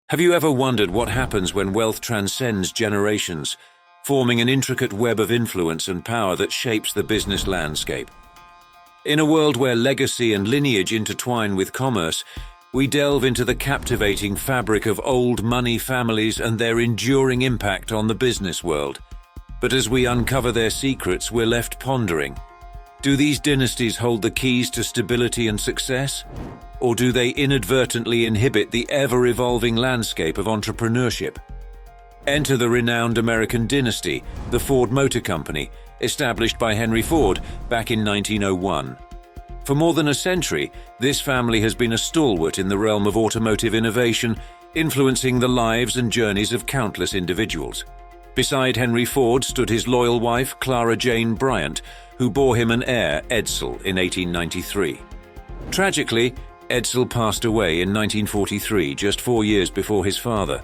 Have you ever wondered what happens when wealth transcends generations, forming an intricate web of influence and power that shapes the business landscape? In a world where legacy and lineage intertwine with commerce, we delve into the captivating fabric of old money families and their enduring impact on the business world. But as we uncover their secrets, we're left pondering. Do these dynasties hold the keys to stability and success? Or do they inadvertently inhibit the ever-evolving landscape of entrepreneurship? Enter the renowned American dynasty, the Ford Motor Company, established by Henry Ford back in 1901. For more than a century, this family has been a stalwart in the realm of automotive innovation, influencing the lives and journeys of countless individuals. Beside Henry Ford stood his loyal wife, Clara Jane Bryant, who bore him an heir, Edsel, in 1893. Tragically, Edsel passed away in 1943, just 4 years before his father.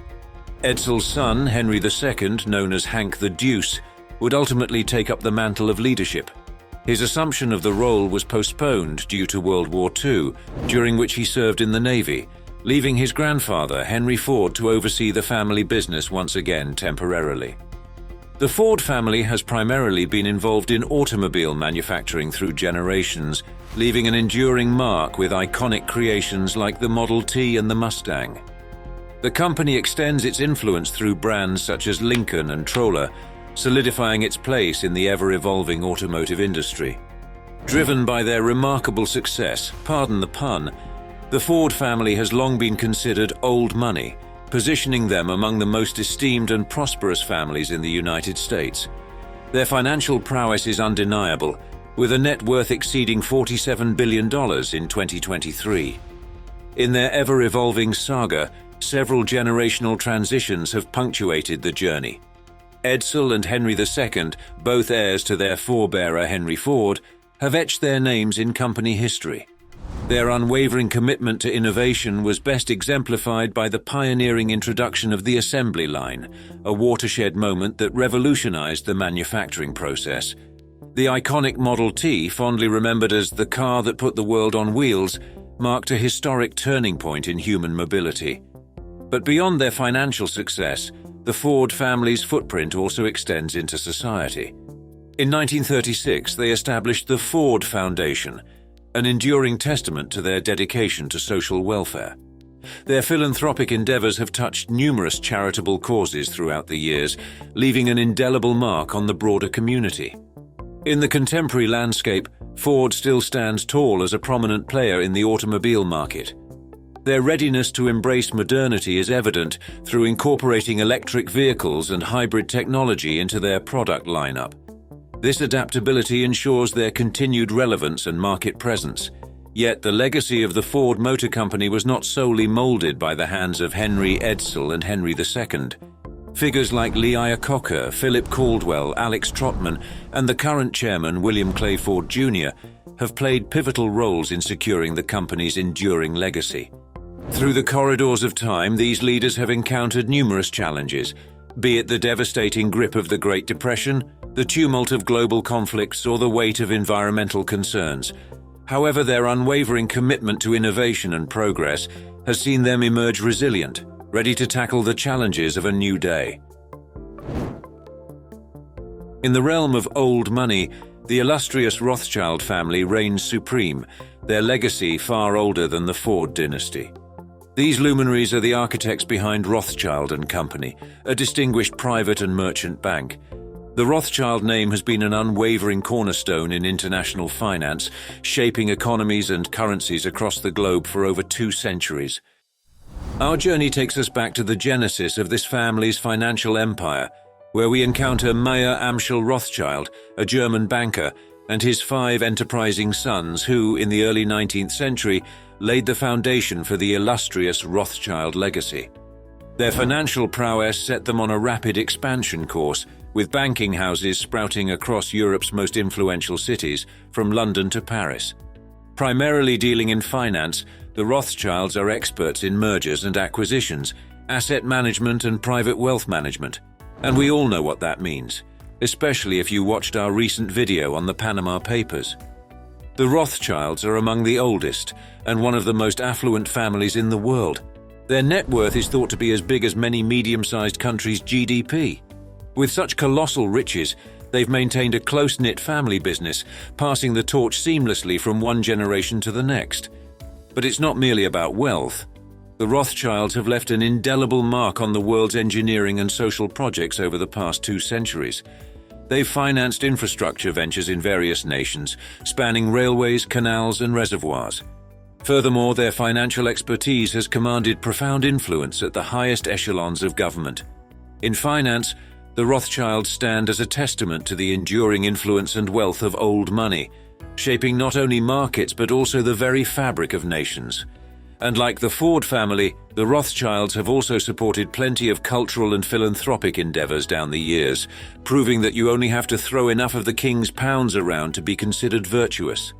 Edsel's son, Henry II, known as Hank the Deuce, would ultimately take up the mantle of leadership. His assumption of the role was postponed due to World War II, during which he served in the Navy, leaving his grandfather, Henry Ford, to oversee the family business once again temporarily. The Ford family has primarily been involved in automobile manufacturing through generations, leaving an enduring mark with iconic creations like the Model T and the Mustang. The company extends its influence through brands such as Lincoln and Troller, solidifying its place in the ever-evolving automotive industry. Driven by their remarkable success, pardon the pun, the Ford family has long been considered old money, positioning them among the most esteemed and prosperous families in the United States. Their financial prowess is undeniable, with a net worth exceeding $47 billion in 2023. In their ever-evolving saga, several generational transitions have punctuated the journey. Edsel and Henry II, both heirs to their forebearer Henry Ford, have etched their names in company history. Their unwavering commitment to innovation was best exemplified by the pioneering introduction of the assembly line, a watershed moment that revolutionized the manufacturing process. The iconic Model T, fondly remembered as the car that put the world on wheels, marked a historic turning point in human mobility. But beyond their financial success, the Ford family's footprint also extends into society. In 1936, they established the Ford Foundation, an enduring testament to their dedication to social welfare. Their philanthropic endeavors have touched numerous charitable causes throughout the years, leaving an indelible mark on the broader community. In the contemporary landscape, Ford still stands tall as a prominent player in the automobile market. Their readiness to embrace modernity is evident through incorporating electric vehicles and hybrid technology into their product lineup. This adaptability ensures their continued relevance and market presence. Yet the legacy of the Ford Motor Company was not solely molded by the hands of Henry Edsel and Henry II. Figures like Lee Iacocca, Philip Caldwell, Alex Trotman, and the current chairman, William Clay Ford Jr., have played pivotal roles in securing the company's enduring legacy. Through the corridors of time, these leaders have encountered numerous challenges, be it the devastating grip of the Great Depression, the tumult of global conflicts, or the weight of environmental concerns. However, their unwavering commitment to innovation and progress has seen them emerge resilient, ready to tackle the challenges of a new day. In the realm of old money, the illustrious Rothschild family reigns supreme, their legacy far older than the Ford dynasty. These luminaries are the architects behind Rothschild and Company, a distinguished private and merchant bank. The Rothschild name has been an unwavering cornerstone in international finance, shaping economies and currencies across the globe for over 2 centuries. Our journey takes us back to the genesis of this family's financial empire, where we encounter Mayer Amschel Rothschild, a German banker, and his 5 enterprising sons who, in the early 19th century, laid the foundation for the illustrious Rothschild legacy. Their financial prowess set them on a rapid expansion course, with banking houses sprouting across Europe's most influential cities, from London to Paris. Primarily dealing in finance, the Rothschilds are experts in mergers and acquisitions, asset management and private wealth management. And we all know what that means, especially if you watched our recent video on the Panama Papers. The Rothschilds are among the oldest and one of the most affluent families in the world. Their net worth is thought to be as big as many medium-sized countries' GDP. With such colossal riches, they've maintained a close-knit family business, passing the torch seamlessly from one generation to the next. But it's not merely about wealth. The Rothschilds have left an indelible mark on the world's engineering and social projects over the past 2 centuries. They've financed infrastructure ventures in various nations, spanning railways, canals, and reservoirs. Furthermore, their financial expertise has commanded profound influence at the highest echelons of government. In finance, the Rothschilds stand as a testament to the enduring influence and wealth of old money, shaping not only markets but also the very fabric of nations. And like the Ford family, the Rothschilds have also supported plenty of cultural and philanthropic endeavors down the years, proving that you only have to throw enough of the king's pounds around to be considered virtuous.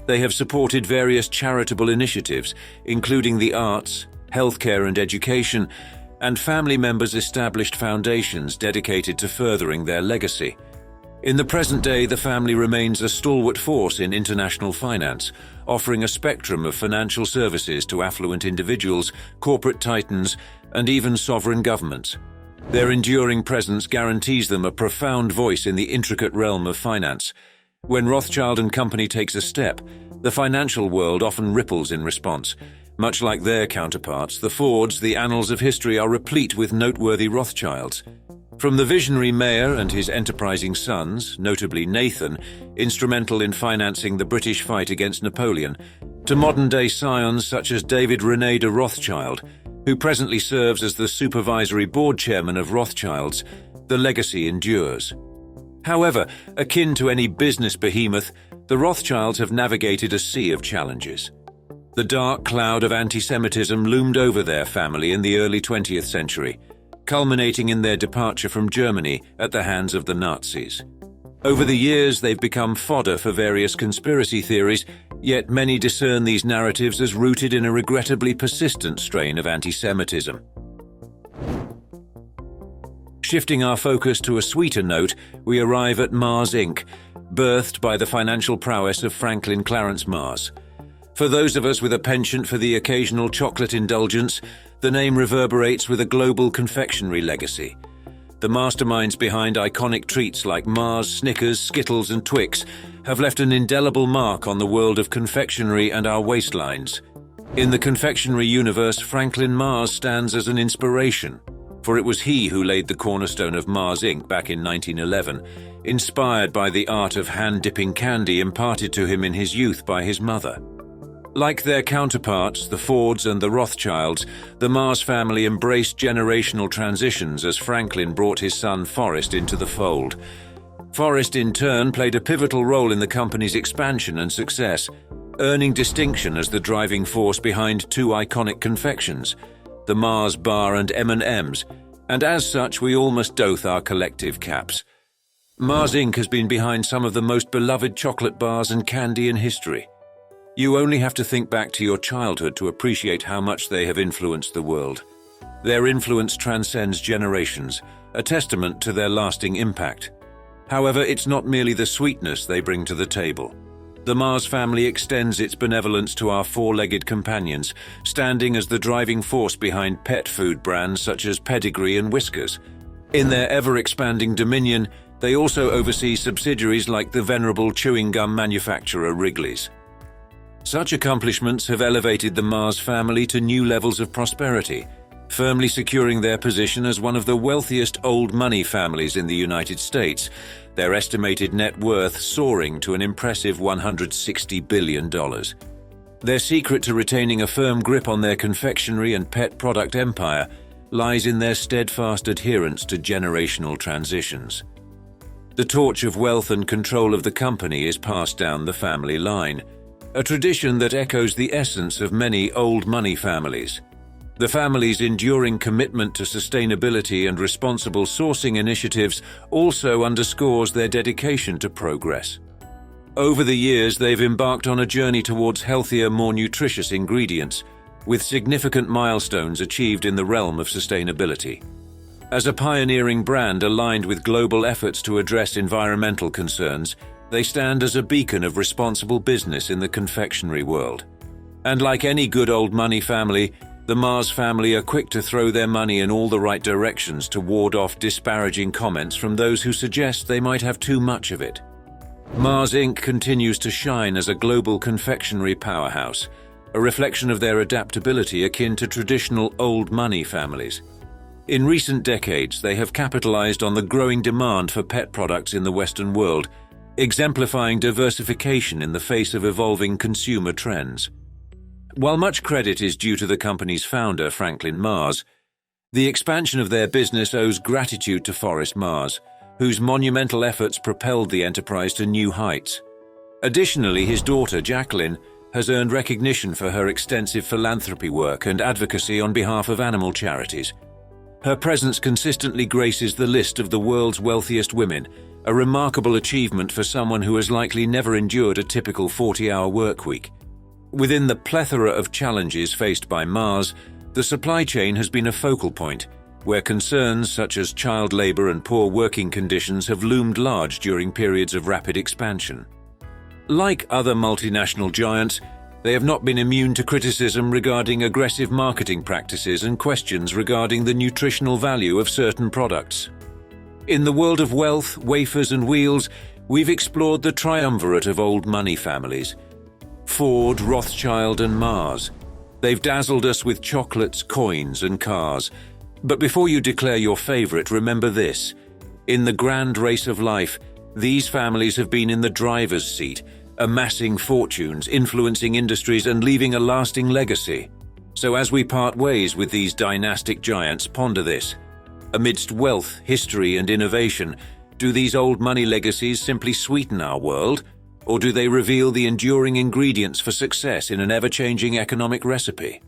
They have supported various charitable initiatives, including the arts, healthcare and education, and family members established foundations dedicated to furthering their legacy. In the present day, the family remains a stalwart force in international finance, offering a spectrum of financial services to affluent individuals, corporate titans, and even sovereign governments. Their enduring presence guarantees them a profound voice in the intricate realm of finance. When Rothschild and Company takes a step, the financial world often ripples in response. Much like their counterparts, the Fords, the annals of history are replete with noteworthy Rothschilds. From the visionary mayor and his enterprising sons, notably Nathan, instrumental in financing the British fight against Napoleon, to modern-day scions such as David René de Rothschild, who presently serves as the supervisory board chairman of Rothschilds, the legacy endures. However, akin to any business behemoth, the Rothschilds have navigated a sea of challenges. The dark cloud of anti-Semitism loomed over their family in the early 20th century, culminating in their departure from Germany at the hands of the Nazis. Over the years, they've become fodder for various conspiracy theories, yet many discern these narratives as rooted in a regrettably persistent strain of anti-Semitism. Shifting our focus to a sweeter note, we arrive at Mars Inc., birthed by the financial prowess of Franklin Clarence Mars. For those of us with a penchant for the occasional chocolate indulgence, the name reverberates with a global confectionery legacy. The masterminds behind iconic treats like Mars, Snickers, Skittles, and Twix have left an indelible mark on the world of confectionery and our waistlines. In the confectionery universe, Franklin Mars stands as an inspiration, for it was he who laid the cornerstone of Mars Inc. back in 1911, inspired by the art of hand-dipping candy imparted to him in his youth by his mother. Like their counterparts, the Fords and the Rothschilds, the Mars family embraced generational transitions as Franklin brought his son Forrest into the fold. Forrest, in turn, played a pivotal role in the company's expansion and success, earning distinction as the driving force behind 2 iconic confections, the Mars Bar and M&Ms, and as such we all must doff our collective caps. Mars Inc. has been behind some of the most beloved chocolate bars and candy in history. You only have to think back to your childhood to appreciate how much they have influenced the world. Their influence transcends generations, a testament to their lasting impact. However, it's not merely the sweetness they bring to the table. The Mars family extends its benevolence to our 4-legged companions, standing as the driving force behind pet food brands such as Pedigree and Whiskas. In their ever-expanding dominion, they also oversee subsidiaries like the venerable chewing gum manufacturer Wrigley's. Such accomplishments have elevated the Mars family to new levels of prosperity, firmly securing their position as one of the wealthiest old money families in the United States, their estimated net worth soaring to an impressive $160 billion. Their secret to retaining a firm grip on their confectionery and pet product empire lies in their steadfast adherence to generational transitions. The torch of wealth and control of the company is passed down the family line, a tradition that echoes the essence of many old money families. The family's enduring commitment to sustainability and responsible sourcing initiatives also underscores their dedication to progress. Over the years, they've embarked on a journey towards healthier, more nutritious ingredients, with significant milestones achieved in the realm of sustainability. As a pioneering brand aligned with global efforts to address environmental concerns, they stand as a beacon of responsible business in the confectionery world. And like any good old money family, The Mars family are quick to throw their money in all the right directions to ward off disparaging comments from those who suggest they might have too much of it. Mars Inc. continues to shine as a global confectionery powerhouse, a reflection of their adaptability akin to traditional old money families. In recent decades, they have capitalized on the growing demand for pet products in the Western world, exemplifying diversification in the face of evolving consumer trends. While much credit is due to the company's founder, Franklin Mars, the expansion of their business owes gratitude to Forrest Mars, whose monumental efforts propelled the enterprise to new heights. Additionally, his daughter, Jacqueline, has earned recognition for her extensive philanthropy work and advocacy on behalf of animal charities. Her presence consistently graces the list of the world's wealthiest women, a remarkable achievement for someone who has likely never endured a typical 40-hour workweek. Within the plethora of challenges faced by Mars, the supply chain has been a focal point, where concerns such as child labor and poor working conditions have loomed large during periods of rapid expansion. Like other multinational giants, they have not been immune to criticism regarding aggressive marketing practices and questions regarding the nutritional value of certain products. In the world of wealth, wafers and wheels, we've explored the triumvirate of old money families: Ford, Rothschild and Mars. They've dazzled us with chocolates, coins and cars. But before you declare your favorite, remember this: in the grand race of life, these families have been in the driver's seat, amassing fortunes, influencing industries and leaving a lasting legacy. So as we part ways with these dynastic giants, ponder this. Amidst wealth, history and innovation, do these old money legacies simply sweeten our world, or do they reveal the enduring ingredients for success in an ever-changing economic recipe?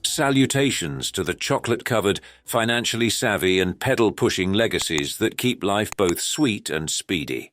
Salutations to the chocolate-covered, financially savvy and pedal-pushing legacies that keep life both sweet and speedy.